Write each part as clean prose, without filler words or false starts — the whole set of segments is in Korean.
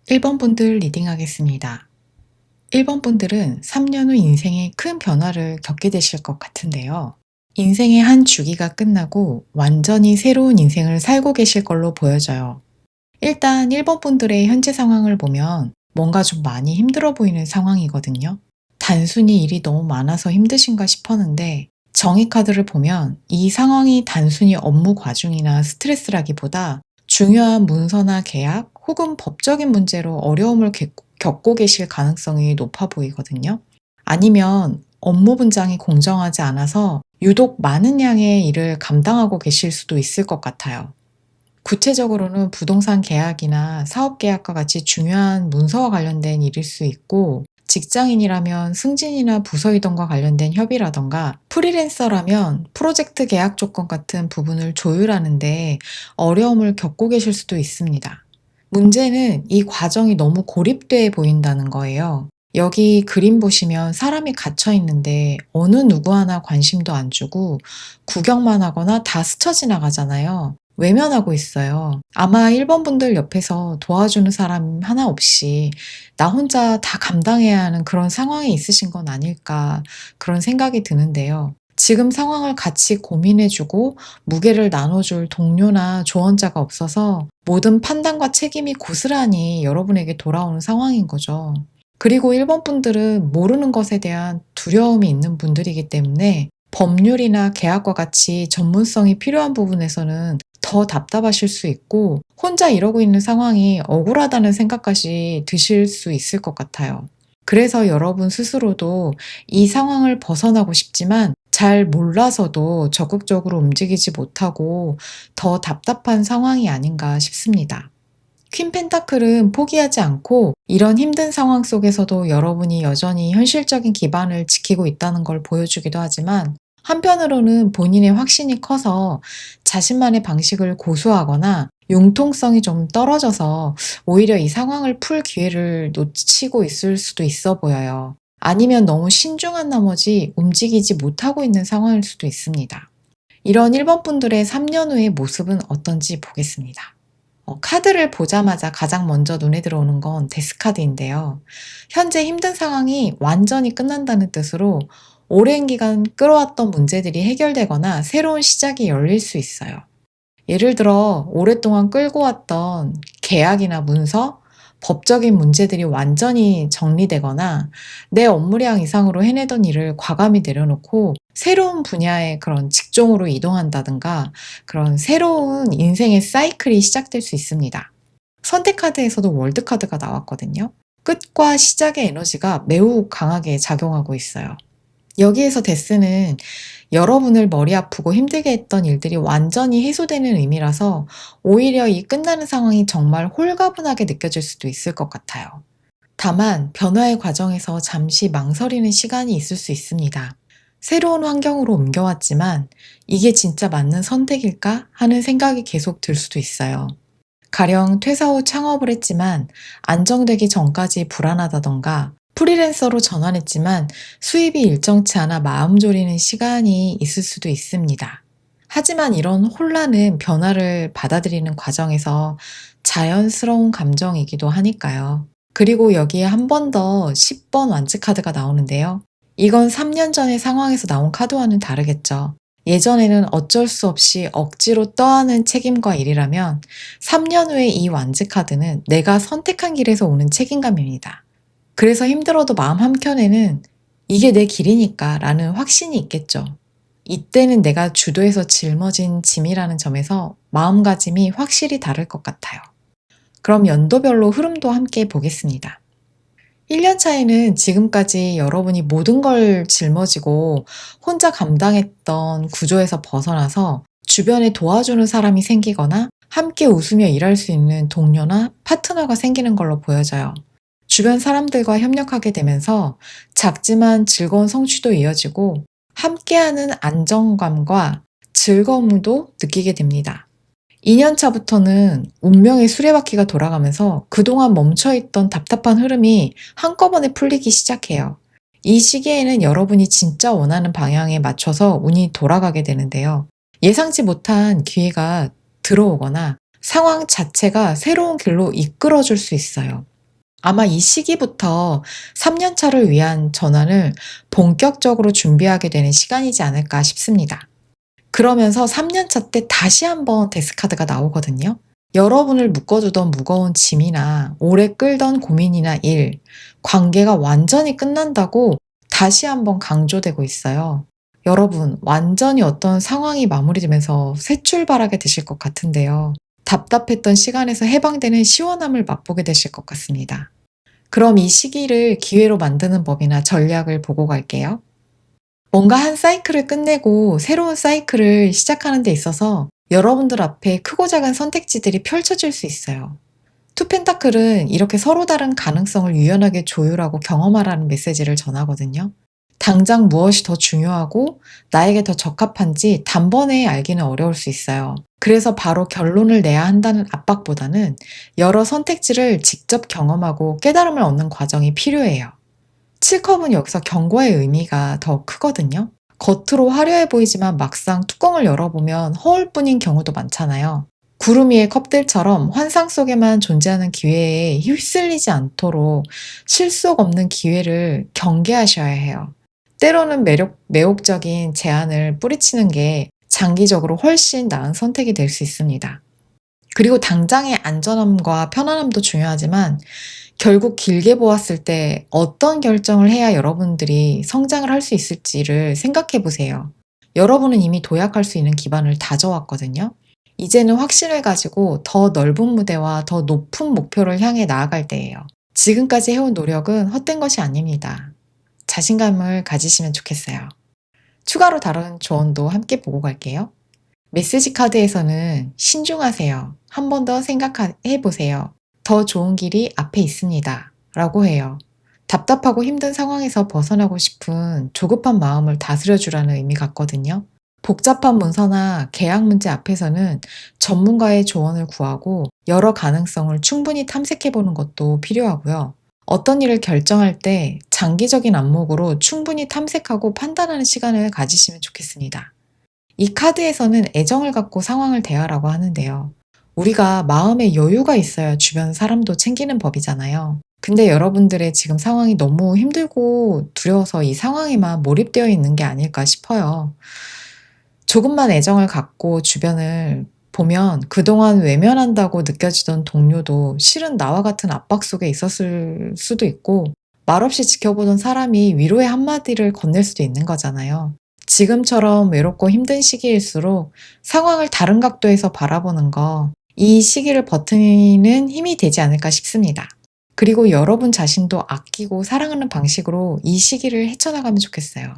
1번 분들 리딩하겠습니다. 1번 분들은 3년 후 인생에 큰 변화를 겪게 되실 것 같은데요. 인생의 한 주기가 끝나고 완전히 새로운 인생을 살고 계실 걸로 보여져요. 일단 1번 분들의 현재 상황을 보면 뭔가 좀 많이 힘들어 보이는 상황이거든요. 단순히 일이 너무 많아서 힘드신가 싶었는데 정의 카드를 보면 이 상황이 단순히 업무 과중이나 스트레스라기보다 중요한 문서나 계약 혹은 법적인 문제로 어려움을 겪고 계실 가능성이 높아 보이거든요. 아니면 업무 분장이 공정하지 않아서 유독 많은 양의 일을 감당하고 계실 수도 있을 것 같아요. 구체적으로는 부동산 계약이나 사업 계약과 같이 중요한 문서와 관련된 일일 수 있고, 직장인이라면 승진이나 부서 이동과 관련된 협의라던가, 프리랜서라면 프로젝트 계약 조건 같은 부분을 조율하는데 어려움을 겪고 계실 수도 있습니다. 문제는 이 과정이 너무 고립돼 보인다는 거예요. 여기 그림 보시면 사람이 갇혀 있는데 어느 누구 하나 관심도 안 주고 구경만 하거나 다 스쳐 지나가잖아요. 외면하고 있어요. 아마 1번 분들 옆에서 도와주는 사람 하나 없이 나 혼자 다 감당해야 하는 그런 상황에 있으신 건 아닐까, 그런 생각이 드는데요. 지금 상황을 같이 고민해 주고 무게를 나눠줄 동료나 조언자가 없어서 모든 판단과 책임이 고스란히 여러분에게 돌아오는 상황인 거죠. 그리고 1번 분들은 모르는 것에 대한 두려움이 있는 분들이기 때문에 법률이나 계약과 같이 전문성이 필요한 부분에서는 더 답답하실 수 있고, 혼자 이러고 있는 상황이 억울하다는 생각까지 드실 수 있을 것 같아요. 그래서 여러분 스스로도 이 상황을 벗어나고 싶지만 잘 몰라서도 적극적으로 움직이지 못하고 더 답답한 상황이 아닌가 싶습니다. 퀸 펜타클은 포기하지 않고 이런 힘든 상황 속에서도 여러분이 여전히 현실적인 기반을 지키고 있다는 걸 보여주기도 하지만, 한편으로는 본인의 확신이 커서 자신만의 방식을 고수하거나 융통성이 좀 떨어져서 오히려 이 상황을 풀 기회를 놓치고 있을 수도 있어 보여요. 아니면 너무 신중한 나머지 움직이지 못하고 있는 상황일 수도 있습니다. 이런 1번 분들의 3년 후의 모습은 어떤지 보겠습니다. 카드를 보자마자 가장 먼저 눈에 들어오는 건 데스카드인데요. 현재 힘든 상황이 완전히 끝난다는 뜻으로 오랜 기간 끌어왔던 문제들이 해결되거나 새로운 시작이 열릴 수 있어요. 예를 들어 오랫동안 끌고 왔던 계약이나 문서, 법적인 문제들이 완전히 정리되거나 내 업무량 이상으로 해내던 일을 과감히 내려놓고 새로운 분야의 그런 직종으로 이동한다든가, 그런 새로운 인생의 사이클이 시작될 수 있습니다. 선택카드에서도 월드카드가 나왔거든요. 끝과 시작의 에너지가 매우 강하게 작용하고 있어요. 여기에서 데스는 여러분을 머리 아프고 힘들게 했던 일들이 완전히 해소되는 의미라서 오히려 이 끝나는 상황이 정말 홀가분하게 느껴질 수도 있을 것 같아요. 다만 변화의 과정에서 잠시 망설이는 시간이 있을 수 있습니다. 새로운 환경으로 옮겨왔지만 이게 진짜 맞는 선택일까 하는 생각이 계속 들 수도 있어요. 가령 퇴사 후 창업을 했지만 안정되기 전까지 불안하다던가, 프리랜서로 전환했지만 수입이 일정치 않아 마음 졸이는 시간이 있을 수도 있습니다. 하지만 이런 혼란은 변화를 받아들이는 과정에서 자연스러운 감정이기도 하니까요. 그리고 여기에 한 번 더 10번 완즈 카드가 나오는데요. 이건 3년 전의 상황에서 나온 카드와는 다르겠죠. 예전에는 어쩔 수 없이 억지로 떠안은 책임과 일이라면 3년 후에 이 완즈 카드는 내가 선택한 길에서 오는 책임감입니다. 그래서 힘들어도 마음 한켠에는 이게 내 길이니까 라는 확신이 있겠죠. 이때는 내가 주도해서 짊어진 짐이라는 점에서 마음가짐이 확실히 다를 것 같아요. 그럼 연도별로 흐름도 함께 보겠습니다. 1년 차에는 지금까지 여러분이 모든 걸 짊어지고 혼자 감당했던 구조에서 벗어나서 주변에 도와주는 사람이 생기거나 함께 웃으며 일할 수 있는 동료나 파트너가 생기는 걸로 보여져요. 주변 사람들과 협력하게 되면서 작지만 즐거운 성취도 이어지고 함께하는 안정감과 즐거움도 느끼게 됩니다. 2년 차부터는 운명의 수레바퀴가 돌아가면서 그동안 멈춰있던 답답한 흐름이 한꺼번에 풀리기 시작해요. 이 시기에는 여러분이 진짜 원하는 방향에 맞춰서 운이 돌아가게 되는데요. 예상치 못한 기회가 들어오거나 상황 자체가 새로운 길로 이끌어줄 수 있어요. 아마 이 시기부터 3년 차를 위한 전환을 본격적으로 준비하게 되는 시간이지 않을까 싶습니다. 그러면서 3년 차 때 다시 한번 데스카드가 나오거든요. 여러분을 묶어두던 무거운 짐이나 오래 끌던 고민이나 일, 관계가 완전히 끝난다고 다시 한번 강조되고 있어요. 여러분, 완전히 어떤 상황이 마무리되면서 새 출발하게 되실 것 같은데요. 답답했던 시간에서 해방되는 시원함을 맛보게 되실 것 같습니다. 그럼 이 시기를 기회로 만드는 법이나 전략을 보고 갈게요. 뭔가 한 사이클을 끝내고 새로운 사이클을 시작하는 데 있어서 여러분들 앞에 크고 작은 선택지들이 펼쳐질 수 있어요. 투 펜타클은 이렇게 서로 다른 가능성을 유연하게 조율하고 경험하라는 메시지를 전하거든요. 당장 무엇이 더 중요하고 나에게 더 적합한지 단번에 알기는 어려울 수 있어요. 그래서 바로 결론을 내야 한다는 압박보다는 여러 선택지를 직접 경험하고 깨달음을 얻는 과정이 필요해요. 7컵은 여기서 경고의 의미가 더 크거든요. 겉으로 화려해 보이지만 막상 뚜껑을 열어보면 허울뿐인 경우도 많잖아요. 구름 위의 컵들처럼 환상 속에만 존재하는 기회에 휩쓸리지 않도록 실속 없는 기회를 경계하셔야 해요. 때로는 매혹적인 제안을 뿌리치는 게 장기적으로 훨씬 나은 선택이 될 수 있습니다. 그리고 당장의 안전함과 편안함도 중요하지만 결국 길게 보았을 때 어떤 결정을 해야 여러분들이 성장을 할 수 있을지를 생각해 보세요. 여러분은 이미 도약할 수 있는 기반을 다져왔거든요. 이제는 확신을 가지고 더 넓은 무대와 더 높은 목표를 향해 나아갈 때예요. 지금까지 해온 노력은 헛된 것이 아닙니다. 자신감을 가지시면 좋겠어요. 추가로 다른 조언도 함께 보고 갈게요. 메시지 카드에서는 신중하세요. 한 번 더 생각해 보세요. 더 좋은 길이 앞에 있습니다. 라고 해요. 답답하고 힘든 상황에서 벗어나고 싶은 조급한 마음을 다스려 주라는 의미 같거든요. 복잡한 문서나 계약 문제 앞에서는 전문가의 조언을 구하고 여러 가능성을 충분히 탐색해 보는 것도 필요하고요. 어떤 일을 결정할 때 장기적인 안목으로 충분히 탐색하고 판단하는 시간을 가지시면 좋겠습니다. 이 카드에서는 애정을 갖고 상황을 대하라고 하는데요. 우리가 마음의 여유가 있어야 주변 사람도 챙기는 법이잖아요. 근데 여러분들의 지금 상황이 너무 힘들고 두려워서 이 상황에만 몰입되어 있는 게 아닐까 싶어요. 조금만 애정을 갖고 주변을 보면 그동안 외면한다고 느껴지던 동료도 실은 나와 같은 압박 속에 있었을 수도 있고, 말없이 지켜보던 사람이 위로의 한마디를 건넬 수도 있는 거잖아요. 지금처럼 외롭고 힘든 시기일수록 상황을 다른 각도에서 바라보는 거, 이 시기를 버티는 힘이 되지 않을까 싶습니다. 그리고 여러분 자신도 아끼고 사랑하는 방식으로 이 시기를 헤쳐나가면 좋겠어요.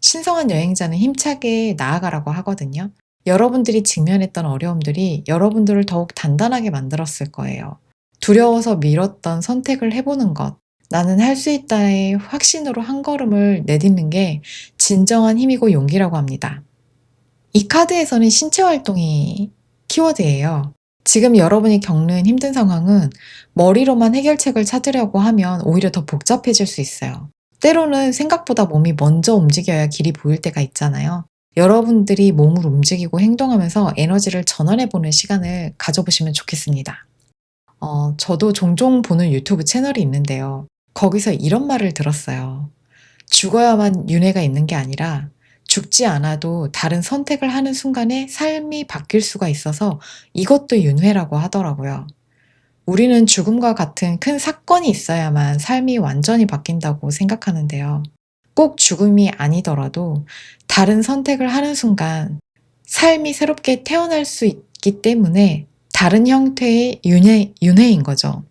신성한 여행자는 힘차게 나아가라고 하거든요. 여러분들이 직면했던 어려움들이 여러분들을 더욱 단단하게 만들었을 거예요. 두려워서 미뤘던 선택을 해보는 것, 나는 할 수 있다의 확신으로 한 걸음을 내딛는 게 진정한 힘이고 용기라고 합니다. 이 카드에서는 신체 활동이 키워드예요. 지금 여러분이 겪는 힘든 상황은 머리로만 해결책을 찾으려고 하면 오히려 더 복잡해질 수 있어요. 때로는 생각보다 몸이 먼저 움직여야 길이 보일 때가 있잖아요. 여러분들이 몸을 움직이고 행동하면서 에너지를 전환해보는 시간을 가져보시면 좋겠습니다. 저도 종종 보는 유튜브 채널이 있는데요. 거기서 이런 말을 들었어요. 죽어야만 윤회가 있는 게 아니라 죽지 않아도 다른 선택을 하는 순간에 삶이 바뀔 수가 있어서 이것도 윤회라고 하더라고요. 우리는 죽음과 같은 큰 사건이 있어야만 삶이 완전히 바뀐다고 생각하는데요. 꼭 죽음이 아니더라도 다른 선택을 하는 순간 삶이 새롭게 태어날 수 있기 때문에 다른 형태의 윤회인 거죠.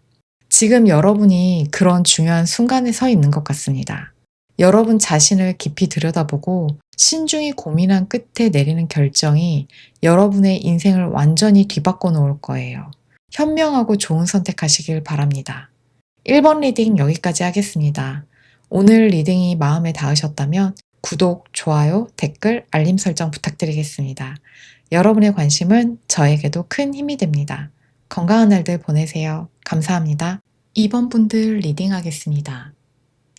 지금 여러분이 그런 중요한 순간에 서 있는 것 같습니다. 여러분 자신을 깊이 들여다보고 신중히 고민한 끝에 내리는 결정이 여러분의 인생을 완전히 뒤바꿔 놓을 거예요. 현명하고 좋은 선택하시길 바랍니다. 1번 리딩 여기까지 하겠습니다. 오늘 리딩이 마음에 닿으셨다면 구독, 좋아요, 댓글, 알림 설정 부탁드리겠습니다. 여러분의 관심은 저에게도 큰 힘이 됩니다. 건강한 날들 보내세요. 감사합니다. 2번 분들 리딩하겠습니다.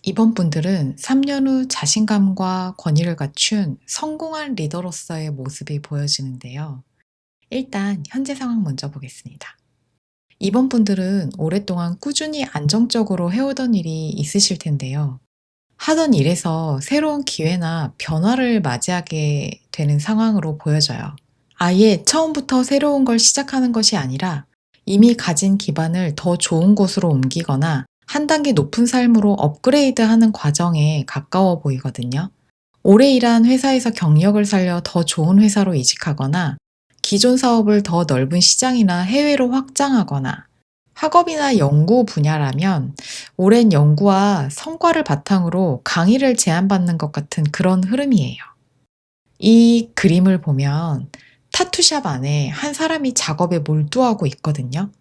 이번 분들은 3년 후 자신감과 권위를 갖춘 성공한 리더로서의 모습이 보여지는데요. 일단 현재 상황 먼저 보겠습니다. 이번 분들은 오랫동안 꾸준히 안정적으로 해오던 일이 있으실 텐데요. 하던 일에서 새로운 기회나 변화를 맞이하게 되는 상황으로 보여져요. 아예 처음부터 새로운 걸 시작하는 것이 아니라 이미 가진 기반을 더 좋은 곳으로 옮기거나 한 단계 높은 삶으로 업그레이드 하는 과정에 가까워 보이거든요. 오래 일한 회사에서 경력을 살려 더 좋은 회사로 이직하거나 기존 사업을 더 넓은 시장이나 해외로 확장하거나 학업이나 연구 분야라면 오랜 연구와 성과를 바탕으로 강의를 제안받는 것 같은 그런 흐름이에요. 이 그림을 보면 타투샵 안에 한 사람이 작업에 몰두하고 있거든요.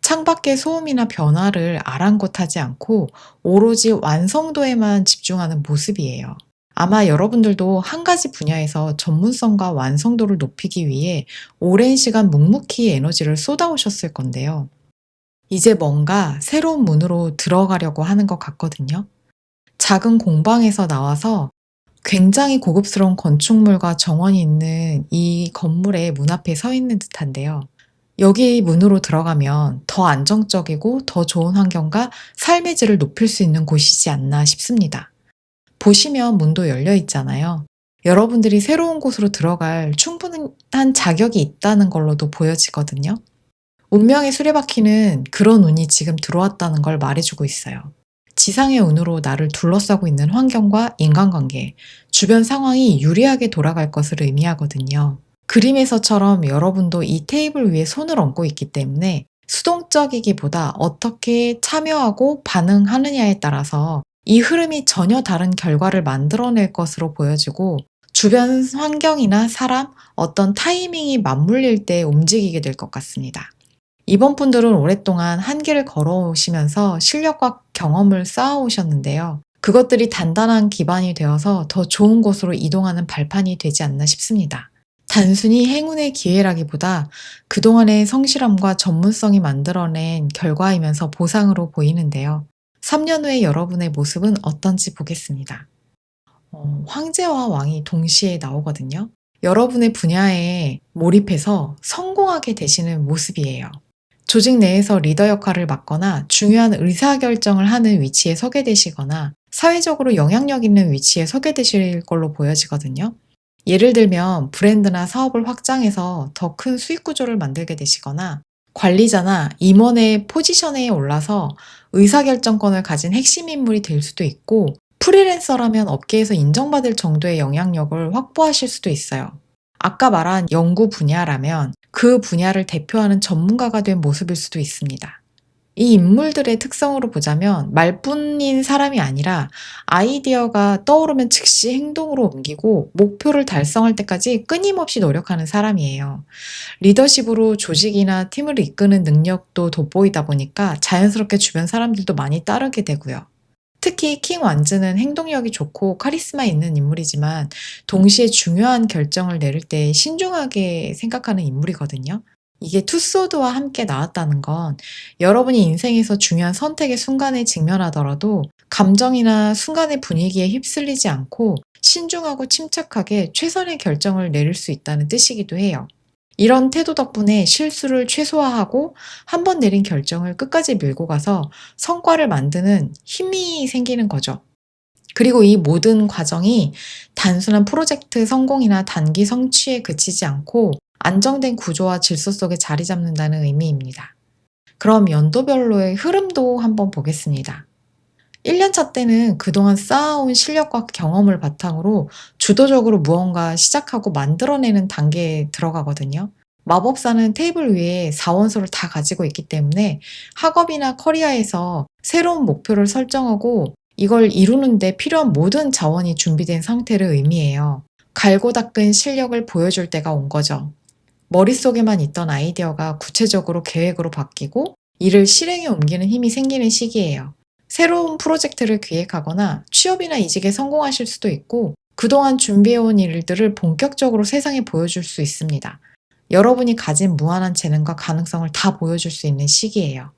창밖의 소음이나 변화를 아랑곳하지 않고 오로지 완성도에만 집중하는 모습이에요. 아마 여러분들도 한 가지 분야에서 전문성과 완성도를 높이기 위해 오랜 시간 묵묵히 에너지를 쏟아오셨을 건데요. 이제 뭔가 새로운 문으로 들어가려고 하는 것 같거든요. 작은 공방에서 나와서 굉장히 고급스러운 건축물과 정원이 있는 이 건물의 문 앞에 서 있는 듯한데요. 여기 문으로 들어가면 더 안정적이고 더 좋은 환경과 삶의 질을 높일 수 있는 곳이지 않나 싶습니다. 보시면 문도 열려 있잖아요. 여러분들이 새로운 곳으로 들어갈 충분한 자격이 있다는 걸로도 보여지거든요. 운명의 수레바퀴는 그런 운이 지금 들어왔다는 걸 말해주고 있어요. 지상의 운으로 나를 둘러싸고 있는 환경과 인간관계, 주변 상황이 유리하게 돌아갈 것을 의미하거든요. 그림에서처럼 여러분도 이 테이블 위에 손을 얹고 있기 때문에 수동적이기보다 어떻게 참여하고 반응하느냐에 따라서 이 흐름이 전혀 다른 결과를 만들어낼 것으로 보여지고 주변 환경이나 사람, 어떤 타이밍이 맞물릴 때 움직이게 될 것 같습니다. 이번 분들은 오랫동안 한계를 걸어오시면서 실력과 경험을 쌓아오셨는데요. 그것들이 단단한 기반이 되어서 더 좋은 곳으로 이동하는 발판이 되지 않나 싶습니다. 단순히 행운의 기회라기보다 그동안의 성실함과 전문성이 만들어낸 결과이면서 보상으로 보이는데요. 3년 후에 여러분의 모습은 어떤지 보겠습니다. 황제와 왕이 동시에 나오거든요. 여러분의 분야에 몰입해서 성공하게 되시는 모습이에요. 조직 내에서 리더 역할을 맡거나 중요한 의사결정을 하는 위치에 서게 되시거나 사회적으로 영향력 있는 위치에 서게 되실 걸로 보여지거든요. 예를 들면 브랜드나 사업을 확장해서 더 큰 수익 구조를 만들게 되시거나 관리자나 임원의 포지션에 올라서 의사결정권을 가진 핵심 인물이 될 수도 있고 프리랜서라면 업계에서 인정받을 정도의 영향력을 확보하실 수도 있어요. 아까 말한 연구 분야라면 그 분야를 대표하는 전문가가 된 모습일 수도 있습니다. 이 인물들의 특성으로 보자면 말뿐인 사람이 아니라 아이디어가 떠오르면 즉시 행동으로 옮기고 목표를 달성할 때까지 끊임없이 노력하는 사람이에요. 리더십으로 조직이나 팀을 이끄는 능력도 돋보이다 보니까 자연스럽게 주변 사람들도 많이 따르게 되고요. 특히 킹 완즈는 행동력이 좋고 카리스마 있는 인물이지만 동시에 중요한 결정을 내릴 때 신중하게 생각하는 인물이거든요. 이게 투소드와 함께 나왔다는 건 여러분이 인생에서 중요한 선택의 순간에 직면하더라도 감정이나 순간의 분위기에 휩쓸리지 않고 신중하고 침착하게 최선의 결정을 내릴 수 있다는 뜻이기도 해요. 이런 태도 덕분에 실수를 최소화하고 한 번 내린 결정을 끝까지 밀고 가서 성과를 만드는 힘이 생기는 거죠. 그리고 이 모든 과정이 단순한 프로젝트 성공이나 단기 성취에 그치지 않고 안정된 구조와 질서 속에 자리 잡는다는 의미입니다. 그럼 연도별로의 흐름도 한번 보겠습니다. 1년 차 때는 그동안 쌓아온 실력과 경험을 바탕으로 주도적으로 무언가 시작하고 만들어내는 단계에 들어가거든요. 마법사는 테이블 위에 4원소를 다 가지고 있기 때문에 학업이나 커리어에서 새로운 목표를 설정하고 이걸 이루는 데 필요한 모든 자원이 준비된 상태를 의미해요. 갈고 닦은 실력을 보여줄 때가 온 거죠. 머릿속에만 있던 아이디어가 구체적으로 계획으로 바뀌고 이를 실행에 옮기는 힘이 생기는 시기예요. 새로운 프로젝트를 기획하거나 취업이나 이직에 성공하실 수도 있고 그동안 준비해온 일들을 본격적으로 세상에 보여줄 수 있습니다. 여러분이 가진 무한한 재능과 가능성을 다 보여줄 수 있는 시기예요.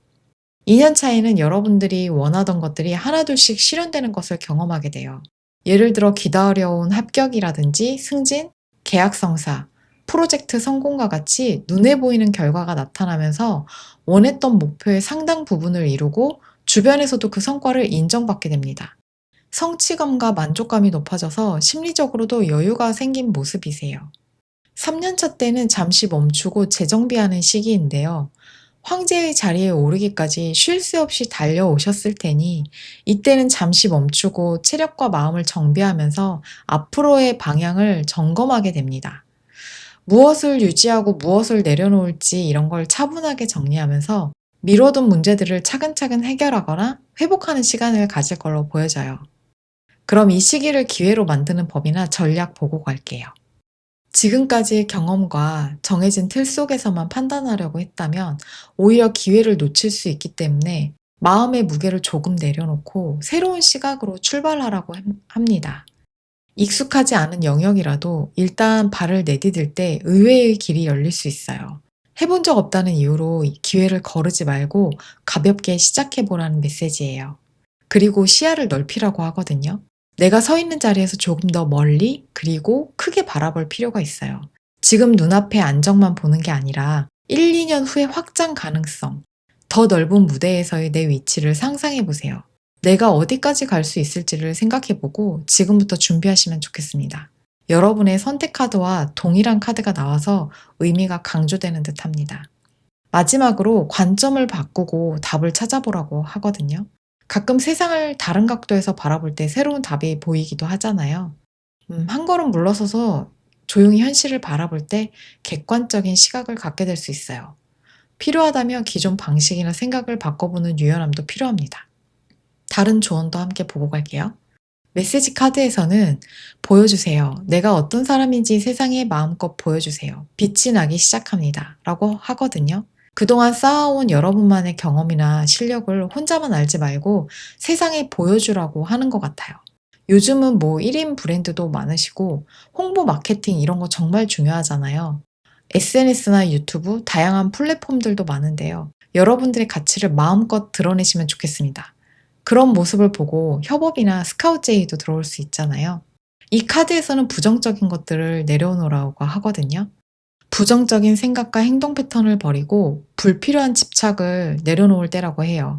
2년 차에는 여러분들이 원하던 것들이 하나둘씩 실현되는 것을 경험하게 돼요. 예를 들어 기다려온 합격이라든지 승진, 계약 성사, 프로젝트 성공과 같이 눈에 보이는 결과가 나타나면서 원했던 목표의 상당 부분을 이루고 주변에서도 그 성과를 인정받게 됩니다. 성취감과 만족감이 높아져서 심리적으로도 여유가 생긴 모습이세요. 3년차 때는 잠시 멈추고 재정비하는 시기인데요. 황제의 자리에 오르기까지 쉴 새 없이 달려오셨을 테니 이때는 잠시 멈추고 체력과 마음을 정비하면서 앞으로의 방향을 점검하게 됩니다. 무엇을 유지하고 무엇을 내려놓을지 이런 걸 차분하게 정리하면서 미뤄둔 문제들을 차근차근 해결하거나 회복하는 시간을 가질 걸로 보여져요. 그럼 이 시기를 기회로 만드는 법이나 전략 보고 갈게요. 지금까지의 경험과 정해진 틀 속에서만 판단하려고 했다면 오히려 기회를 놓칠 수 있기 때문에 마음의 무게를 조금 내려놓고 새로운 시각으로 출발하라고 합니다. 익숙하지 않은 영역이라도 일단 발을 내디딜 때 의외의 길이 열릴 수 있어요. 해본 적 없다는 이유로 이 기회를 거르지 말고 가볍게 시작해보라는 메시지예요. 그리고 시야를 넓히라고 하거든요. 내가 서 있는 자리에서 조금 더 멀리 그리고 크게 바라볼 필요가 있어요. 지금 눈앞의 안정만 보는 게 아니라 1, 2년 후의 확장 가능성, 더 넓은 무대에서의 내 위치를 상상해 보세요. 내가 어디까지 갈 수 있을지를 생각해 보고 지금부터 준비하시면 좋겠습니다. 여러분의 선택 카드와 동일한 카드가 나와서 의미가 강조되는 듯 합니다. 마지막으로 관점을 바꾸고 답을 찾아보라고 하거든요. 가끔 세상을 다른 각도에서 바라볼 때 새로운 답이 보이기도 하잖아요. 한 걸음 물러서서 조용히 현실을 바라볼 때 객관적인 시각을 갖게 될 수 있어요. 필요하다면 기존 방식이나 생각을 바꿔보는 유연함도 필요합니다. 다른 조언도 함께 보고 갈게요. 메시지 카드에서는 보여주세요. 내가 어떤 사람인지 세상에 마음껏 보여주세요. 빛이 나기 시작합니다. 라고 하거든요. 그동안 쌓아온 여러분만의 경험이나 실력을 혼자만 알지 말고 세상에 보여주라고 하는 것 같아요. 요즘은 뭐 1인 브랜드도 많으시고 홍보 마케팅 이런 거 정말 중요하잖아요. SNS나 유튜브, 다양한 플랫폼들도 많은데요. 여러분들의 가치를 마음껏 드러내시면 좋겠습니다. 그런 모습을 보고 협업이나 스카우트 제의도 들어올 수 있잖아요. 이 카드에서는 부정적인 것들을 내려놓으라고 하거든요. 부정적인 생각과 행동 패턴을 버리고 불필요한 집착을 내려놓을 때라고 해요.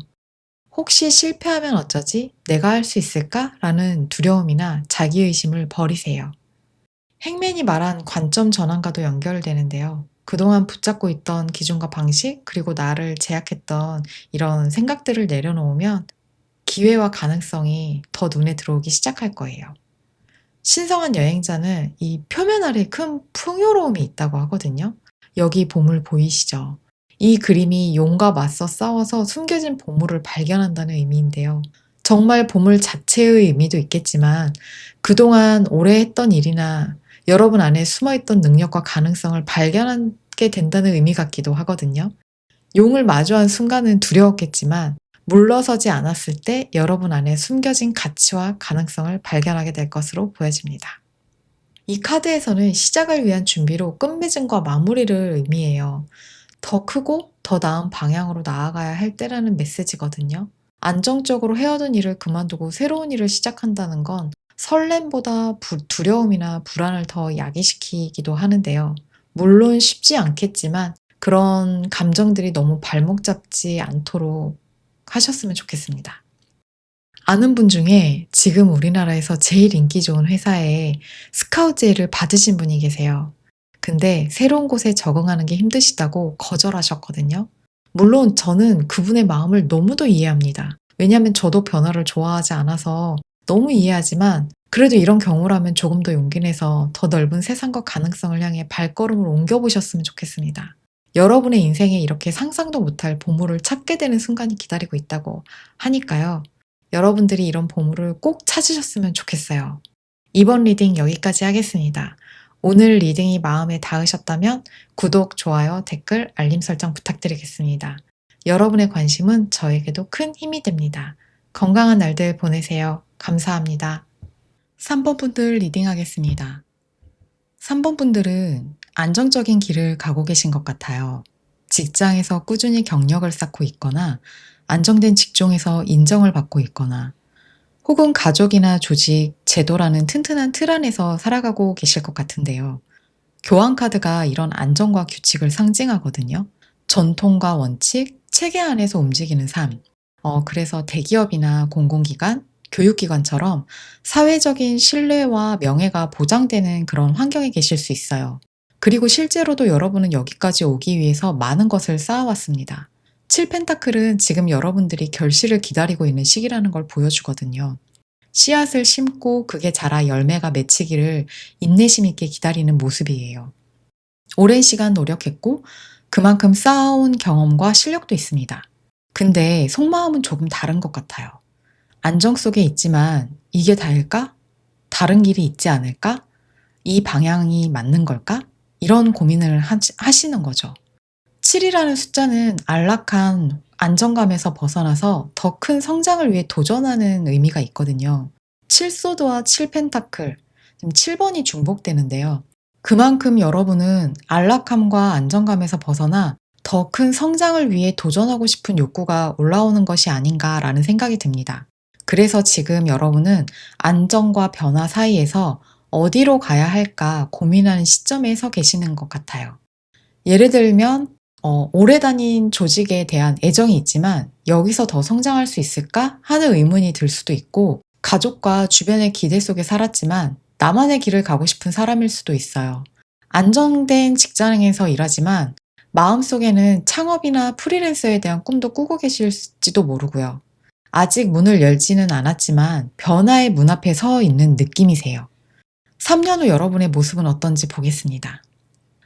혹시 실패하면 어쩌지? 내가 할 수 있을까? 라는 두려움이나 자기의심을 버리세요. 행맨이 말한 관점 전환과도 연결되는데요. 그동안 붙잡고 있던 기준과 방식, 그리고 나를 제약했던 이런 생각들을 내려놓으면 기회와 가능성이 더 눈에 들어오기 시작할 거예요. 신성한 여행자는 이 표면 아래 큰 풍요로움이 있다고 하거든요. 여기 보물 보이시죠? 이 그림이 용과 맞서 싸워서 숨겨진 보물을 발견한다는 의미인데요. 정말 보물 자체의 의미도 있겠지만 그동안 오래 했던 일이나 여러분 안에 숨어있던 능력과 가능성을 발견하게 된다는 의미 같기도 하거든요. 용을 마주한 순간은 두려웠겠지만 물러서지 않았을 때 여러분 안에 숨겨진 가치와 가능성을 발견하게 될 것으로 보여집니다. 이 카드에서는 시작을 위한 준비로 끝맺음과 마무리를 의미해요. 더 크고 더 나은 방향으로 나아가야 할 때라는 메시지거든요. 안정적으로 해오던 일을 그만두고 새로운 일을 시작한다는 건 설렘보다 두려움이나 불안을 더 야기시키기도 하는데요. 물론 쉽지 않겠지만 그런 감정들이 너무 발목 잡지 않도록 하셨으면 좋겠습니다. 아는 분 중에 지금 우리나라에서 제일 인기 좋은 회사에 스카우트 제의를 받으신 분이 계세요. 근데 새로운 곳에 적응하는 게 힘드시다고 거절하셨거든요. 물론 저는 그분의 마음을 너무도 이해합니다. 왜냐하면 저도 변화를 좋아하지 않아서 너무 이해하지만 그래도 이런 경우라면 조금 더 용기 내서 더 넓은 세상과 가능성을 향해 발걸음을 옮겨보셨으면 좋겠습니다. 여러분의 인생에 이렇게 상상도 못할 보물을 찾게 되는 순간이 기다리고 있다고 하니까요. 여러분들이 이런 보물을 꼭 찾으셨으면 좋겠어요. 이번 리딩 여기까지 하겠습니다. 오늘 리딩이 마음에 닿으셨다면 구독, 좋아요, 댓글, 알림 설정 부탁드리겠습니다. 여러분의 관심은 저에게도 큰 힘이 됩니다. 건강한 날들 보내세요. 감사합니다. 3번 분들 리딩하겠습니다. 3번 분들은 안정적인 길을 가고 계신 것 같아요. 직장에서 꾸준히 경력을 쌓고 있거나 안정된 직종에서 인정을 받고 있거나 혹은 가족이나 조직, 제도라는 튼튼한 틀 안에서 살아가고 계실 것 같은데요. 교환카드가 이런 안정과 규칙을 상징하거든요. 전통과 원칙, 체계 안에서 움직이는 삶. 그래서 대기업이나 공공기관, 교육기관처럼 사회적인 신뢰와 명예가 보장되는 그런 환경에 계실 수 있어요. 그리고 실제로도 여러분은 여기까지 오기 위해서 많은 것을 쌓아왔습니다. 7펜타클은 지금 여러분들이 결실을 기다리고 있는 시기라는 걸 보여주거든요. 씨앗을 심고 그게 자라 열매가 맺히기를 인내심 있게 기다리는 모습이에요. 오랜 시간 노력했고 그만큼 쌓아온 경험과 실력도 있습니다. 근데 속마음은 조금 다른 것 같아요. 안정 속에 있지만 이게 다일까? 다른 길이 있지 않을까? 이 방향이 맞는 걸까? 이런 고민을 하시는 거죠. 7이라는 숫자는 안락한 안정감에서 벗어나서 더 큰 성장을 위해 도전하는 의미가 있거든요. 7소드와 7펜타클, 7번이 중복되는데요. 그만큼 여러분은 안락함과 안정감에서 벗어나 더 큰 성장을 위해 도전하고 싶은 욕구가 올라오는 것이 아닌가라는 생각이 듭니다. 그래서 지금 여러분은 안정과 변화 사이에서 어디로 가야 할까 고민하는 시점에 서 계시는 것 같아요. 예를 들면 오래 다닌 조직에 대한 애정이 있지만 '여기서 더 성장할 수 있을까?' 하는 의문이 들 수도 있고, 가족과 주변의 기대 속에 살았지만 나만의 길을 가고 싶은 사람일 수도 있어요. 안정된 직장에서 일하지만 마음속에는 창업이나 프리랜서에 대한 꿈도 꾸고 계실지도 모르고요. 아직 문을 열지는 않았지만 변화의 문 앞에 서 있는 느낌이세요. 3년 후 여러분의 모습은 어떤지 보겠습니다.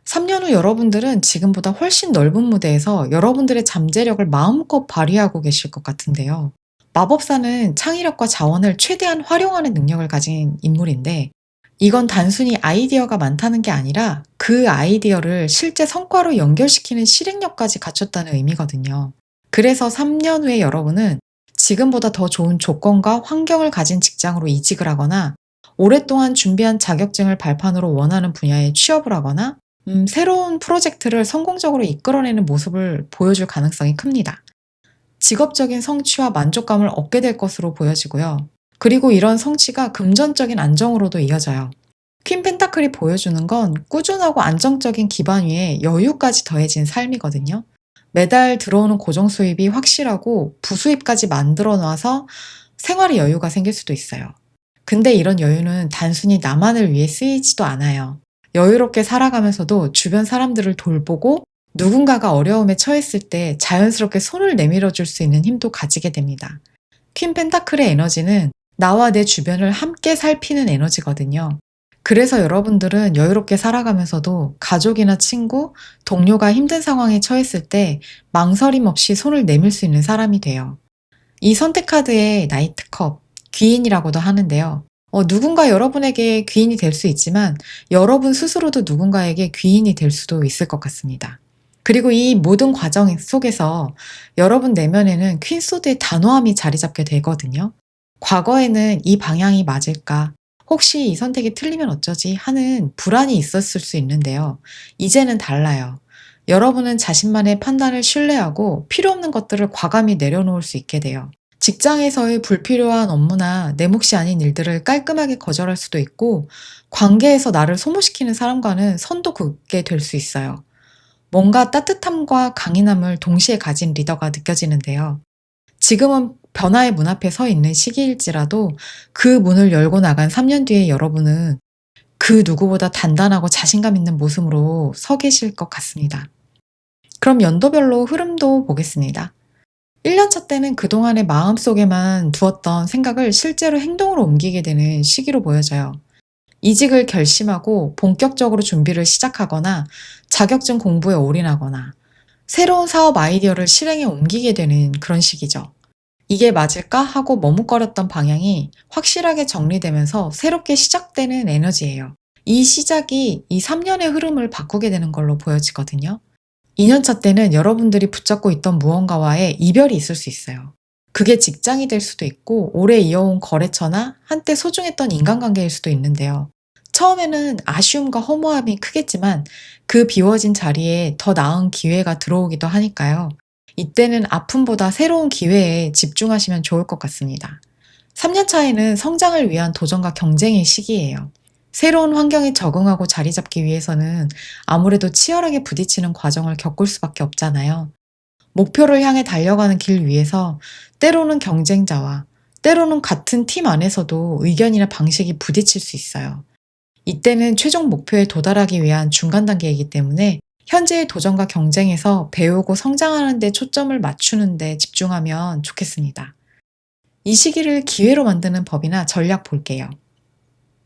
3년 후 여러분들은 지금보다 훨씬 넓은 무대에서 여러분들의 잠재력을 마음껏 발휘하고 계실 것 같은데요. 마법사는 창의력과 자원을 최대한 활용하는 능력을 가진 인물인데, 이건 단순히 아이디어가 많다는 게 아니라 그 아이디어를 실제 성과로 연결시키는 실행력까지 갖췄다는 의미거든요. 그래서 3년 후에 여러분은 지금보다 더 좋은 조건과 환경을 가진 직장으로 이직을 하거나, 오랫동안 준비한 자격증을 발판으로 원하는 분야에 취업을 하거나, 새로운 프로젝트를 성공적으로 이끌어내는 모습을 보여줄 가능성이 큽니다. 직업적인 성취와 만족감을 얻게 될 것으로 보여지고요. 그리고 이런 성취가 금전적인 안정으로도 이어져요. 퀸 펜타클이 보여주는 건 꾸준하고 안정적인 기반 위에 여유까지 더해진 삶이거든요. 매달 들어오는 고정 수입이 확실하고 부수입까지 만들어 놔서 생활의 여유가 생길 수도 있어요. 근데 이런 여유는 단순히 나만을 위해 쓰이지도 않아요. 여유롭게 살아가면서도 주변 사람들을 돌보고 누군가가 어려움에 처했을 때 자연스럽게 손을 내밀어 줄 수 있는 힘도 가지게 됩니다. 퀸 펜타클의 에너지는 나와 내 주변을 함께 살피는 에너지거든요. 그래서 여러분들은 여유롭게 살아가면서도 가족이나 친구, 동료가 힘든 상황에 처했을 때 망설임 없이 손을 내밀 수 있는 사람이 돼요. 이 선택카드의 나이트컵, 귀인이라고도 하는데요. 누군가 여러분에게 귀인이 될 수 있지만 여러분 스스로도 누군가에게 귀인이 될 수도 있을 것 같습니다. 그리고 이 모든 과정 속에서 여러분 내면에는 퀸소드의 단호함이 자리 잡게 되거든요. 과거에는 '이 방향이 맞을까? 혹시 이 선택이 틀리면 어쩌지?' 하는 불안이 있었을 수 있는데요. 이제는 달라요. 여러분은 자신만의 판단을 신뢰하고 필요 없는 것들을 과감히 내려놓을 수 있게 돼요. 직장에서의 불필요한 업무나 내 몫이 아닌 일들을 깔끔하게 거절할 수도 있고, 관계에서 나를 소모시키는 사람과는 선도 긋게 될 수 있어요. 뭔가 따뜻함과 강인함을 동시에 가진 리더가 느껴지는데요. 지금은 변화의 문 앞에 서 있는 시기일지라도 그 문을 열고 나간 3년 뒤에 여러분은 그 누구보다 단단하고 자신감 있는 모습으로 서 계실 것 같습니다. 그럼 연도별로 흐름도 보겠습니다. 1년 차 때는 그동안의 마음속에만 두었던 생각을 실제로 행동으로 옮기게 되는 시기로 보여져요. 이직을 결심하고 본격적으로 준비를 시작하거나, 자격증 공부에 올인하거나, 새로운 사업 아이디어를 실행에 옮기게 되는 그런 시기죠. 이게 맞을까 하고 머뭇거렸던 방향이 확실하게 정리되면서 새롭게 시작되는 에너지예요. 이 시작이 이 3 년의 흐름을 바꾸게 되는 걸로 보여지거든요. 2년 차 때는 여러분들이 붙잡고 있던 무언가와의 이별이 있을 수 있어요. 그게 직장이 될 수도 있고 오래 이어온 거래처나 한때 소중했던 인간관계일 수도 있는데요. 처음에는 아쉬움과 허무함이 크겠지만 그 비워진 자리에 더 나은 기회가 들어오기도 하니까요. 이때는 아픔보다 새로운 기회에 집중하시면 좋을 것 같습니다. 3년 차에는 성장을 위한 도전과 경쟁의 시기예요. 새로운 환경에 적응하고 자리 잡기 위해서는 아무래도 치열하게 부딪히는 과정을 겪을 수밖에 없잖아요. 목표를 향해 달려가는 길 위에서 때로는 경쟁자와 때로는 같은 팀 안에서도 의견이나 방식이 부딪힐 수 있어요. 이때는 최종 목표에 도달하기 위한 중간 단계이기 때문에 현재의 도전과 경쟁에서 배우고 성장하는 데 초점을 맞추는 데 집중하면 좋겠습니다. 이 시기를 기회로 만드는 법이나 전략 볼게요.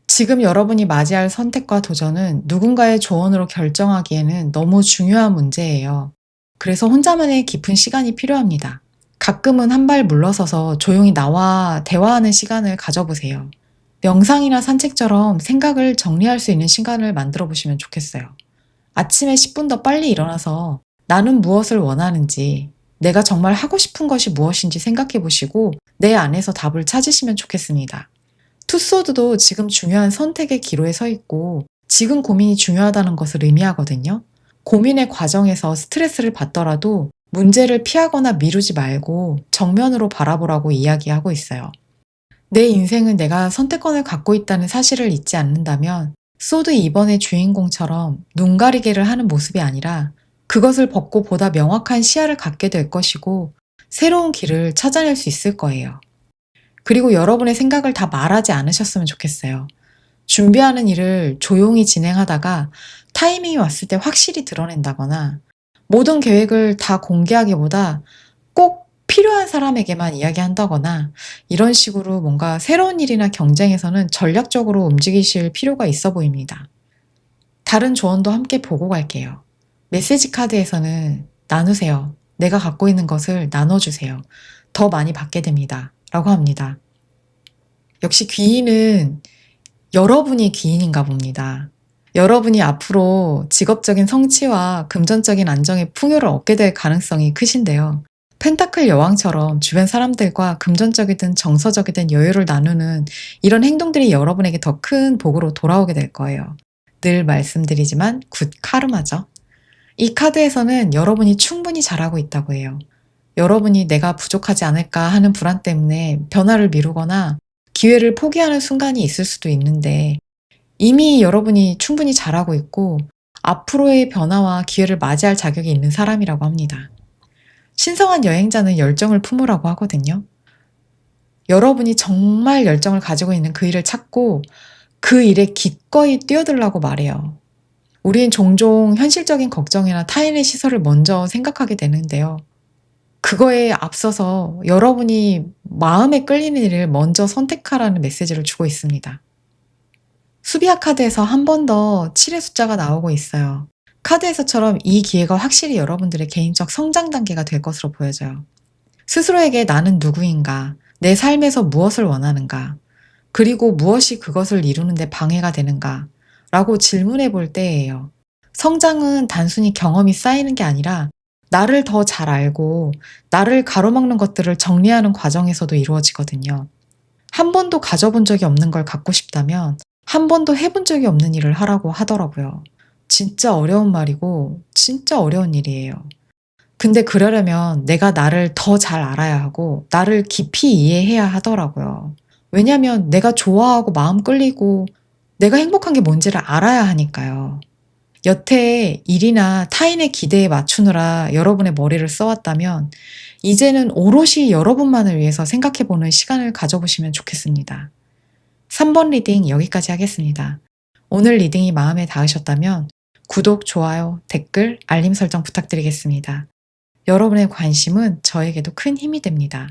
지금 여러분이 맞이할 선택과 도전은 누군가의 조언으로 결정하기에는 너무 중요한 문제예요. 그래서 혼자만의 깊은 시간이 필요합니다. 가끔은 한 발 물러서서 조용히 나와 대화하는 시간을 가져보세요. 명상이나 산책처럼 생각을 정리할 수 있는 시간을 만들어 보시면 좋겠어요. 아침에 10분 더 빨리 일어나서 나는 무엇을 원하는지, 내가 정말 하고 싶은 것이 무엇인지 생각해 보시고 내 안에서 답을 찾으시면 좋겠습니다. 투소드도 지금 중요한 선택의 기로에 서 있고 지금 고민이 중요하다는 것을 의미하거든요. 고민의 과정에서 스트레스를 받더라도 문제를 피하거나 미루지 말고 정면으로 바라보라고 이야기하고 있어요. 내 인생은 내가 선택권을 갖고 있다는 사실을 잊지 않는다면 소드 2번의 주인공처럼 눈 가리개를 하는 모습이 아니라 그것을 벗고 보다 명확한 시야를 갖게 될 것이고 새로운 길을 찾아낼 수 있을 거예요. 그리고 여러분의 생각을 다 말하지 않으셨으면 좋겠어요. 준비하는 일을 조용히 진행하다가 타이밍이 왔을 때 확실히 드러낸다거나 모든 계획을 다 공개하기보다 꼭 필요한 사람에게만 이야기한다거나 이런 식으로 뭔가 새로운 일이나 경쟁에서는 전략적으로 움직이실 필요가 있어 보입니다. 다른 조언도 함께 보고 갈게요. 메시지 카드에서는 나누세요. 내가 갖고 있는 것을 나눠주세요. 더 많이 받게 됩니다. 라고 합니다. 역시 귀인은 여러분이 귀인인가 봅니다. 여러분이 앞으로 직업적인 성취와 금전적인 안정의 풍요를 얻게 될 가능성이 크신데요. 펜타클 여왕처럼 주변 사람들과 금전적이든 정서적이든 여유를 나누는 이런 행동들이 여러분에게 더 큰 복으로 돌아오게 될 거예요. 늘 말씀드리지만 굿 카르마죠. 이 카드에서는 여러분이 충분히 잘하고 있다고 해요. 여러분이 내가 부족하지 않을까 하는 불안 때문에 변화를 미루거나 기회를 포기하는 순간이 있을 수도 있는데 이미 여러분이 충분히 잘하고 있고 앞으로의 변화와 기회를 맞이할 자격이 있는 사람이라고 합니다. 신성한 여행자는 열정을 품으라고 하거든요. 여러분이 정말 열정을 가지고 있는 그 일을 찾고 그 일에 기꺼이 뛰어들라고 말해요. 우린 종종 현실적인 걱정이나 타인의 시선을 먼저 생각하게 되는데요. 그거에 앞서서 여러분이 마음에 끌리는 일을 먼저 선택하라는 메시지를 주고 있습니다. 수비아 카드에서 한 번 더 7의 숫자가 나오고 있어요. 카드에서처럼 이 기회가 확실히 여러분들의 개인적 성장 단계가 될 것으로 보여져요. 스스로에게 나는 누구인가, 내 삶에서 무엇을 원하는가, 그리고 무엇이 그것을 이루는데 방해가 되는가 라고 질문해 볼 때예요. 성장은 단순히 경험이 쌓이는 게 아니라 나를 더 잘 알고 나를 가로막는 것들을 정리하는 과정에서도 이루어지거든요. 한 번도 가져본 적이 없는 걸 갖고 싶다면 한 번도 해본 적이 없는 일을 하라고 하더라고요. 진짜 어려운 말이고 진짜 어려운 일이에요. 근데 그러려면 내가 나를 더 잘 알아야 하고 나를 깊이 이해해야 하더라고요. 왜냐면 내가 좋아하고 마음 끌리고 내가 행복한 게 뭔지를 알아야 하니까요. 여태 일이나 타인의 기대에 맞추느라 여러분의 머리를 써왔다면 이제는 오롯이 여러분만을 위해서 생각해보는 시간을 가져보시면 좋겠습니다. 3번 리딩 여기까지 하겠습니다. 오늘 리딩이 마음에 닿으셨다면 구독, 좋아요, 댓글, 알림 설정 부탁드리겠습니다. 여러분의 관심은 저에게도 큰 힘이 됩니다.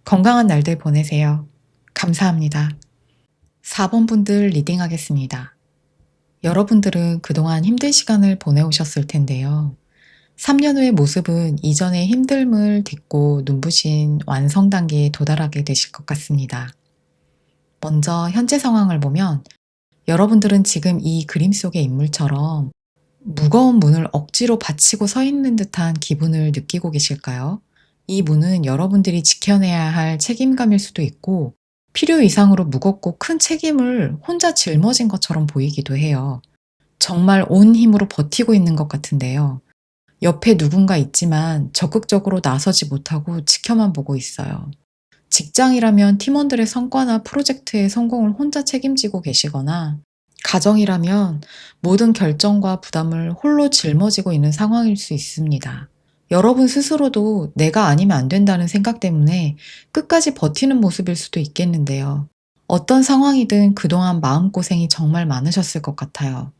건강한 날들 보내세요. 감사합니다. 4번 분들 리딩하겠습니다. 여러분들은 그동안 힘든 시간을 보내오셨을 텐데요. 3년 후의 모습은 이전의 힘듦을 딛고 눈부신 완성 단계에 도달하게 되실 것 같습니다. 먼저 현재 상황을 보면 여러분들은 지금 이 그림 속의 인물처럼 무거운 문을 억지로 받치고 서 있는 듯한 기분을 느끼고 계실까요? 이 문은 여러분들이 지켜내야 할 책임감일 수도 있고 필요 이상으로 무겁고 큰 책임을 혼자 짊어진 것처럼 보이기도 해요. 정말 온 힘으로 버티고 있는 것 같은데요. 옆에 누군가 있지만 적극적으로 나서지 못하고 지켜만 보고 있어요. 직장이라면 팀원들의 성과나 프로젝트의 성공을 혼자 책임지고 계시거나 가정이라면 모든 결정과 부담을 홀로 짊어지고 있는 상황일 수 있습니다. 여러분 스스로도 내가 아니면 안 된다는 생각 때문에 끝까지 버티는 모습일 수도 있겠는데요. 어떤 상황이든 그동안 마음고생이 정말 많으셨을 것 같아요.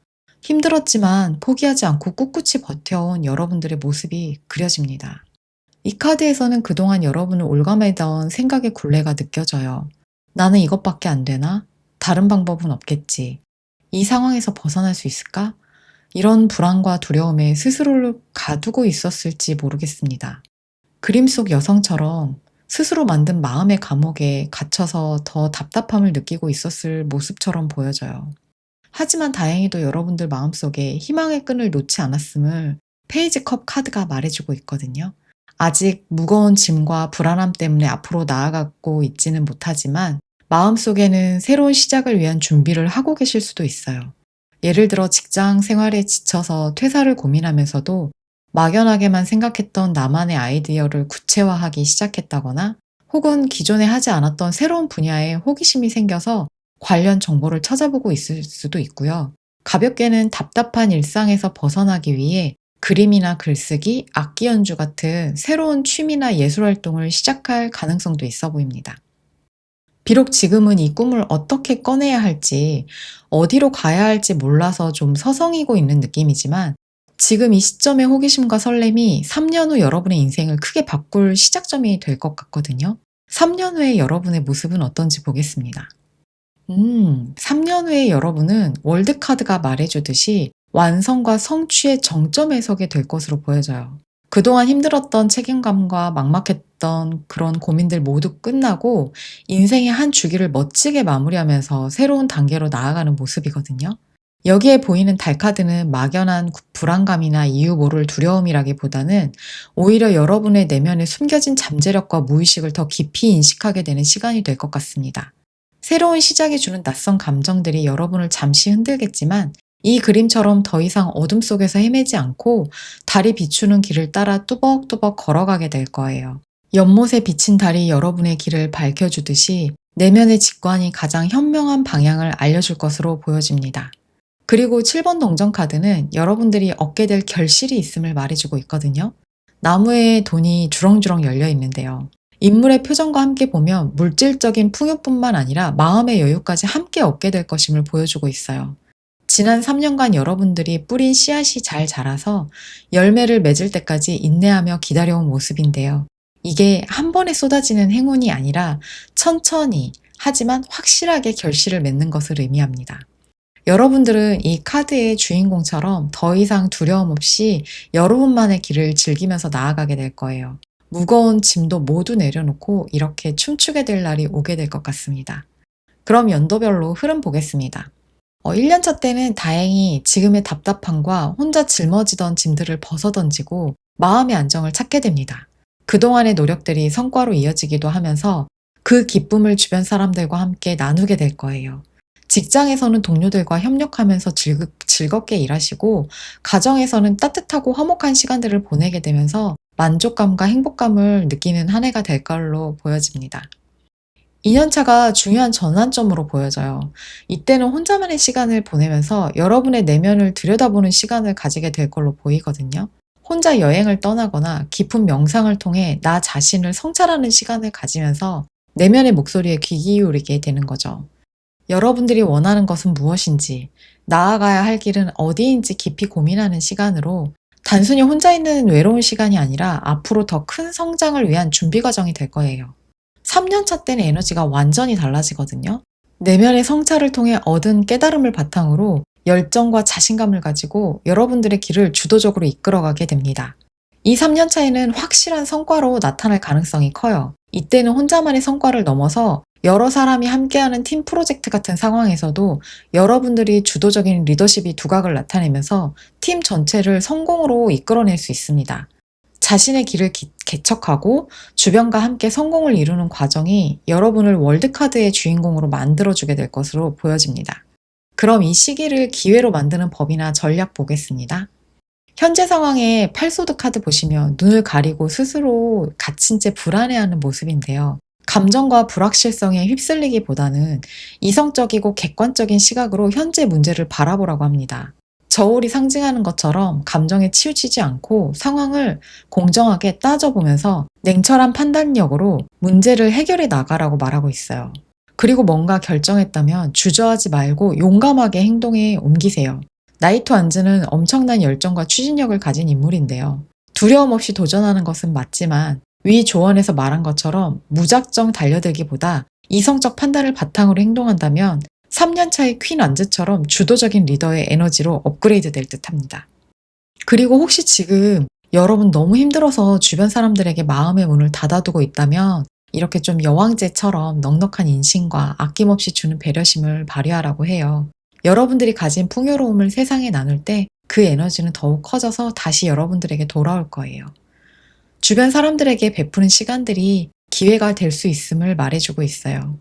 힘들었지만 포기하지 않고 꿋꿋이 버텨온 여러분들의 모습이 그려집니다. 이 카드에서는 그동안 여러분을 올가매던 생각의 굴레가 느껴져요. 나는 이것밖에 안 되나? 다른 방법은 없겠지. 이 상황에서 벗어날 수 있을까? 이런 불안과 두려움에 스스로를 가두고 있었을지 모르겠습니다. 그림 속 여성처럼 스스로 만든 마음의 감옥에 갇혀서 더 답답함을 느끼고 있었을 모습처럼 보여져요. 하지만 다행히도 여러분들 마음속에 희망의 끈을 놓지 않았음을 페이지 컵 카드가 말해주고 있거든요. 아직 무거운 짐과 불안함 때문에 앞으로 나아가고 있지는 못하지만 마음속에는 새로운 시작을 위한 준비를 하고 계실 수도 있어요. 예를 들어 직장 생활에 지쳐서 퇴사를 고민하면서도 막연하게만 생각했던 나만의 아이디어를 구체화하기 시작했다거나 혹은 기존에 하지 않았던 새로운 분야에 호기심이 생겨서 관련 정보를 찾아보고 있을 수도 있고요. 가볍게는 답답한 일상에서 벗어나기 위해 그림이나 글쓰기, 악기 연주 같은 새로운 취미나 예술 활동을 시작할 가능성도 있어 보입니다. 비록 지금은 이 꿈을 어떻게 꺼내야 할지, 어디로 가야 할지 몰라서 좀 서성이고 있는 느낌이지만, 지금 이 시점의 호기심과 설렘이 3년 후 여러분의 인생을 크게 바꿀 시작점이 될 것 같거든요. 3년 후의 여러분의 모습은 어떤지 보겠습니다. 3년 후의 여러분은 월드카드가 말해주듯이 완성과 성취의 정점에 서게 될 것으로 보여져요. 그동안 힘들었던 책임감과 막막했던 그런 고민들 모두 끝나고 인생의 한 주기를 멋지게 마무리하면서 새로운 단계로 나아가는 모습이거든요. 여기에 보이는 달카드는 막연한 불안감이나 이유 모를 두려움이라기보다는 오히려 여러분의 내면에 숨겨진 잠재력과 무의식을 더 깊이 인식하게 되는 시간이 될 것 같습니다. 새로운 시작이 주는 낯선 감정들이 여러분을 잠시 흔들겠지만 이 그림처럼 더 이상 어둠 속에서 헤매지 않고 달이 비추는 길을 따라 뚜벅뚜벅 걸어가게 될 거예요. 연못에 비친 달이 여러분의 길을 밝혀주듯이 내면의 직관이 가장 현명한 방향을 알려줄 것으로 보여집니다. 그리고 7번 동전 카드는 여러분들이 얻게 될 결실이 있음을 말해주고 있거든요. 나무에 돈이 주렁주렁 열려 있는데요. 인물의 표정과 함께 보면 물질적인 풍요뿐만 아니라 마음의 여유까지 함께 얻게 될 것임을 보여주고 있어요. 지난 3년간 여러분들이 뿌린 씨앗이 잘 자라서 열매를 맺을 때까지 인내하며 기다려온 모습인데요. 이게 한 번에 쏟아지는 행운이 아니라 천천히 하지만 확실하게 결실을 맺는 것을 의미합니다. 여러분들은 이 카드의 주인공처럼 더 이상 두려움 없이 여러분만의 길을 즐기면서 나아가게 될 거예요. 무거운 짐도 모두 내려놓고 이렇게 춤추게 될 날이 오게 될 것 같습니다. 그럼 연도별로 흐름 보겠습니다. 1년차 때는 다행히 지금의 답답함과 혼자 짊어지던 짐들을 벗어던지고 마음의 안정을 찾게 됩니다. 그동안의 노력들이 성과로 이어지기도 하면서 그 기쁨을 주변 사람들과 함께 나누게 될 거예요. 직장에서는 동료들과 협력하면서 즐겁게 일하시고, 가정에서는 따뜻하고 화목한 시간들을 보내게 되면서 만족감과 행복감을 느끼는 한 해가 될 걸로 보여집니다. 2년차가 중요한 전환점으로 보여져요. 이때는 혼자만의 시간을 보내면서 여러분의 내면을 들여다보는 시간을 가지게 될 걸로 보이거든요. 혼자 여행을 떠나거나 깊은 명상을 통해 나 자신을 성찰하는 시간을 가지면서 내면의 목소리에 귀 기울이게 되는 거죠. 여러분들이 원하는 것은 무엇인지, 나아가야 할 길은 어디인지 깊이 고민하는 시간으로 단순히 혼자 있는 외로운 시간이 아니라 앞으로 더 큰 성장을 위한 준비 과정이 될 거예요. 3년차 때는 에너지가 완전히 달라지거든요. 내면의 성찰을 통해 얻은 깨달음을 바탕으로 열정과 자신감을 가지고 여러분들의 길을 주도적으로 이끌어가게 됩니다. 이 3년차에는 확실한 성과로 나타날 가능성이 커요. 이때는 혼자만의 성과를 넘어서 여러 사람이 함께하는 팀 프로젝트 같은 상황에서도 여러분들이 주도적인 리더십이 두각을 나타내면서 팀 전체를 성공으로 이끌어낼 수 있습니다. 자신의 길을 개척하고 주변과 함께 성공을 이루는 과정이 여러분을 월드카드의 주인공으로 만들어주게 될 것으로 보여집니다. 그럼 이 시기를 기회로 만드는 법이나 전략 보겠습니다. 현재 상황에 팔소드 카드 보시면 눈을 가리고 스스로 갇힌 채 불안해하는 모습인데요. 감정과 불확실성에 휩쓸리기보다는 이성적이고 객관적인 시각으로 현재 문제를 바라보라고 합니다. 저울이 상징하는 것처럼 감정에 치우치지 않고 상황을 공정하게 따져보면서 냉철한 판단력으로 문제를 해결해 나가라고 말하고 있어요. 그리고 뭔가 결정했다면 주저하지 말고 용감하게 행동에 옮기세요. 나이토 안즈는 엄청난 열정과 추진력을 가진 인물인데요. 두려움 없이 도전하는 것은 맞지만 위 조언에서 말한 것처럼 무작정 달려들기보다 이성적 판단을 바탕으로 행동한다면 3년 차의 퀸 안즈처럼 주도적인 리더의 에너지로 업그레이드 될 듯합니다. 그리고 혹시 지금 여러분 너무 힘들어서 주변 사람들에게 마음의 문을 닫아두고 있다면 이렇게 좀 여왕제처럼 넉넉한 인심과 아낌없이 주는 배려심을 발휘하라고 해요. 여러분들이 가진 풍요로움을 세상에 나눌 때 그 에너지는 더욱 커져서 다시 여러분들에게 돌아올 거예요. 주변 사람들에게 베푸는 시간들이 기회가 될 수 있음을 말해주고 있어요.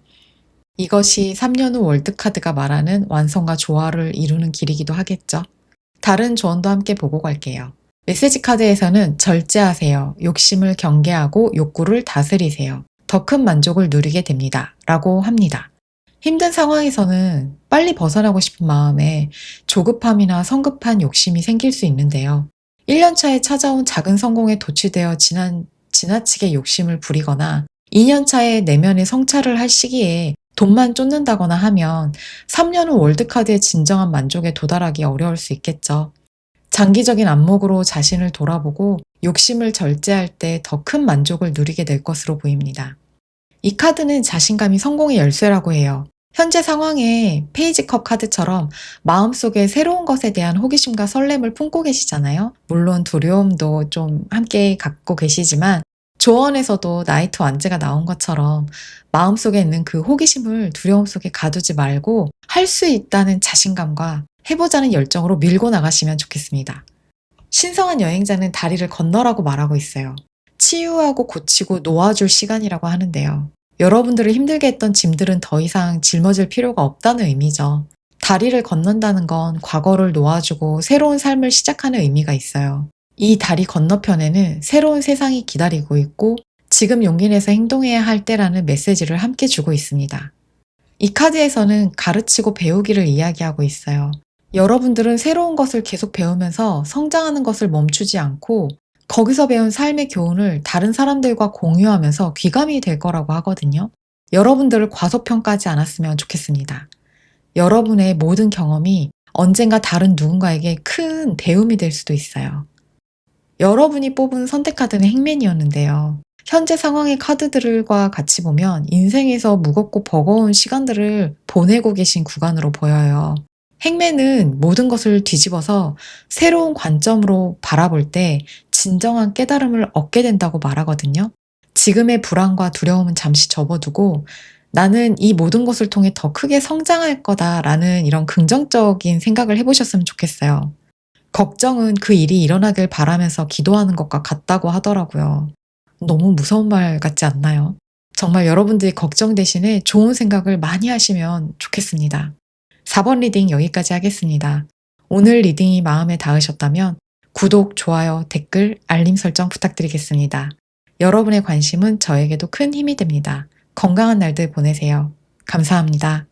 이것이 3년 후 월드카드가 말하는 완성과 조화를 이루는 길이기도 하겠죠. 다른 조언도 함께 보고 갈게요. 메시지 카드에서는 절제하세요. 욕심을 경계하고 욕구를 다스리세요. 더 큰 만족을 누리게 됩니다. 라고 합니다. 힘든 상황에서는 빨리 벗어나고 싶은 마음에 조급함이나 성급한 욕심이 생길 수 있는데요. 1년 차에 찾아온 작은 성공에 도취되어 지나치게 욕심을 부리거나 2년 차에 내면의 성찰을 할 시기에 돈만 쫓는다거나 하면 3년 후 월드카드의 진정한 만족에 도달하기 어려울 수 있겠죠. 장기적인 안목으로 자신을 돌아보고 욕심을 절제할 때 더 큰 만족을 누리게 될 것으로 보입니다. 이 카드는 자신감이 성공의 열쇠라고 해요. 현재 상황에 페이지컵 카드처럼 마음속에 새로운 것에 대한 호기심과 설렘을 품고 계시잖아요. 물론 두려움도 좀 함께 갖고 계시지만 조언에서도 나이트 완즈가 나온 것처럼 마음속에 있는 그 호기심을 두려움 속에 가두지 말고 할 수 있다는 자신감과 해보자는 열정으로 밀고 나가시면 좋겠습니다. 신성한 여행자는 다리를 건너라고 말하고 있어요. 치유하고 고치고 놓아줄 시간이라고 하는데요. 여러분들을 힘들게 했던 짐들은 더 이상 짊어질 필요가 없다는 의미죠. 다리를 건넌다는 건 과거를 놓아주고 새로운 삶을 시작하는 의미가 있어요. 이 다리 건너편에는 새로운 세상이 기다리고 있고 지금 용기 내서 행동해야 할 때라는 메시지를 함께 주고 있습니다. 이 카드에서는 가르치고 배우기를 이야기하고 있어요. 여러분들은 새로운 것을 계속 배우면서 성장하는 것을 멈추지 않고 거기서 배운 삶의 교훈을 다른 사람들과 공유하면서 귀감이 될 거라고 하거든요. 여러분들을 과소평가하지 않았으면 좋겠습니다. 여러분의 모든 경험이 언젠가 다른 누군가에게 큰 배움이 될 수도 있어요. 여러분이 뽑은 선택카드는 행맨이었는데요. 현재 상황의 카드들과 같이 보면 인생에서 무겁고 버거운 시간들을 보내고 계신 구간으로 보여요. 행맨은 모든 것을 뒤집어서 새로운 관점으로 바라볼 때 진정한 깨달음을 얻게 된다고 말하거든요. 지금의 불안과 두려움은 잠시 접어두고 나는 이 모든 것을 통해 더 크게 성장할 거다라는 이런 긍정적인 생각을 해보셨으면 좋겠어요. 걱정은 그 일이 일어나길 바라면서 기도하는 것과 같다고 하더라고요. 너무 무서운 말 같지 않나요? 정말 여러분들이 걱정 대신에 좋은 생각을 많이 하시면 좋겠습니다. 4번 리딩 여기까지 하겠습니다. 오늘 리딩이 마음에 닿으셨다면 구독, 좋아요, 댓글, 알림 설정 부탁드리겠습니다. 여러분의 관심은 저에게도 큰 힘이 됩니다. 건강한 날들 보내세요. 감사합니다.